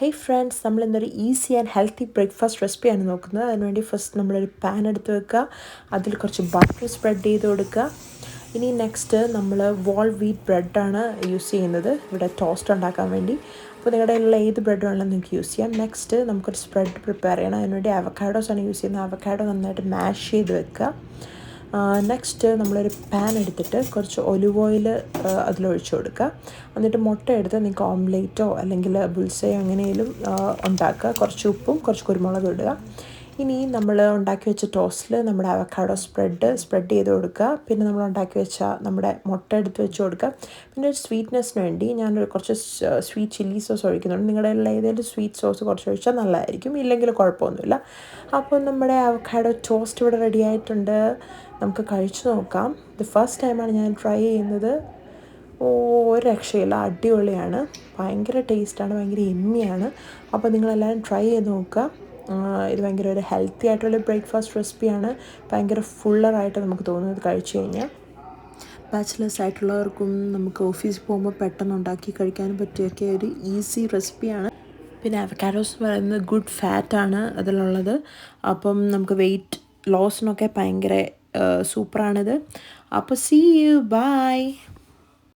Hey friends, നമ്മൾ ഇന്നൊരു easy and healthy breakfast റെസിപ്പിയാണ് നോക്കുന്നത്. അതിനുവേണ്ടി ഫസ്റ്റ് നമ്മളൊരു പാൻ എടുത്ത് വെക്കുക, അതിൽ കുറച്ച് ബട്ടർ സ്പ്രെഡ് ചെയ്ത് കൊടുക്കുക. ഇനി നെക്സ്റ്റ് നമ്മൾ വോൾ വീറ്റ് ബ്രെഡാണ് യൂസ് ചെയ്യുന്നത് ഇവിടെ ടോസ്റ്റ് ഉണ്ടാക്കാൻ വേണ്ടി. അപ്പോൾ നിങ്ങളുടെ കയ്യിലുള്ള ഏത് ബ്രെഡ് വേണമെങ്കിലും നിങ്ങൾക്ക് യൂസ് ചെയ്യാം. നെക്സ്റ്റ് നമുക്കൊരു സ്പ്രെഡ് പ്രിപ്പയർ ചെയ്യണം. അതിനുവേണ്ടി അവക്കാഡോസാണ് യൂസ് ചെയ്യുന്നത്. അവക്കാഡോ നന്നായിട്ട് മാഷ് ചെയ്ത് വെക്കുക. നെക്സ്റ്റ് നമ്മളൊരു പാൻ എടുത്തിട്ട് കുറച്ച് ഒലിവ് ഓയിൽ അതിലൊഴിച്ച് കൊടുക്കുക. എന്നിട്ട് മുട്ട എടുത്ത് നിങ്ങൾക്ക് ഓംലേറ്റോ അല്ലെങ്കിൽ ബുൾസയോ എങ്ങനെയും ഉണ്ടാക്കുക. കുറച്ച് ഉപ്പും കുറച്ച് കുരുമുളകും ഇടുക. ഇനി നമ്മൾ ഉണ്ടാക്കി വെച്ച ടോസ്റ്റിൽ നമ്മുടെ അവക്കാഡോ സ്പ്രെഡ് ചെയ്ത് കൊടുക്കുക. പിന്നെ നമ്മൾ ഉണ്ടാക്കി വെച്ച നമ്മുടെ മുട്ട എടുത്ത് വെച്ച് കൊടുക്കുക. പിന്നെ ഒരു സ്വീറ്റ്നെസ്സിന് വേണ്ടി ഞാനൊരു കുറച്ച് സ്വീറ്റ് ചില്ലി സോസ് ഒഴിക്കുന്നുണ്ട്. നിങ്ങളുടെ ഏതെങ്കിലും സ്വീറ്റ് സോസ് കുറച്ച് ഒഴിച്ചാൽ നല്ലതായിരിക്കും, ഇല്ലെങ്കിൽ കുഴപ്പമൊന്നുമില്ല. അപ്പോൾ നമ്മുടെ അവക്കാഡോ ടോസ്റ്റ് ഇവിടെ റെഡി ആയിട്ടുണ്ട്. നമുക്ക് കഴിച്ചു നോക്കാം. ഇത് ഫസ്റ്റ് ടൈമാണ് ഞാൻ ട്രൈ ചെയ്യുന്നത്. ഒരു രക്ഷയില്ല, അടിപൊളിയാണ്, ഭയങ്കര ടേസ്റ്റാണ്, ഭയങ്കര എമ്മിയാണ്. അപ്പോൾ നിങ്ങളെല്ലാവരും ട്രൈ ചെയ്ത് നോക്കുക. ഇത് ഭയങ്കര ഒരു ഹെൽത്തി ആയിട്ടുള്ള ബ്രേക്ക്ഫാസ്റ്റ് റെസിപ്പിയാണ്. ഭയങ്കര ഫുള്ളറായിട്ട് നമുക്ക് തോന്നും ഇത് കഴിച്ചു കഴിഞ്ഞാൽ. ബാച്ചിലേഴ്സ് ആയിട്ടുള്ളവർക്കും നമുക്ക് ഓഫീസിൽ പോകുമ്പോൾ പെട്ടെന്ന് ഉണ്ടാക്കി കഴിക്കാനും പറ്റിയൊക്കെ ഒരു ഈസി റെസിപ്പിയാണ്. പിന്നെ അവക്കാഡോസ് പറയുന്നത് ഗുഡ് ഫാറ്റാണ് അതിലുള്ളത്. അപ്പം നമുക്ക് വെയിറ്റ് ലോസിനൊക്കെ ഭയങ്കര സൂപ്പറാണിത്. അപ്പോൾ സീ യു, ബൈ.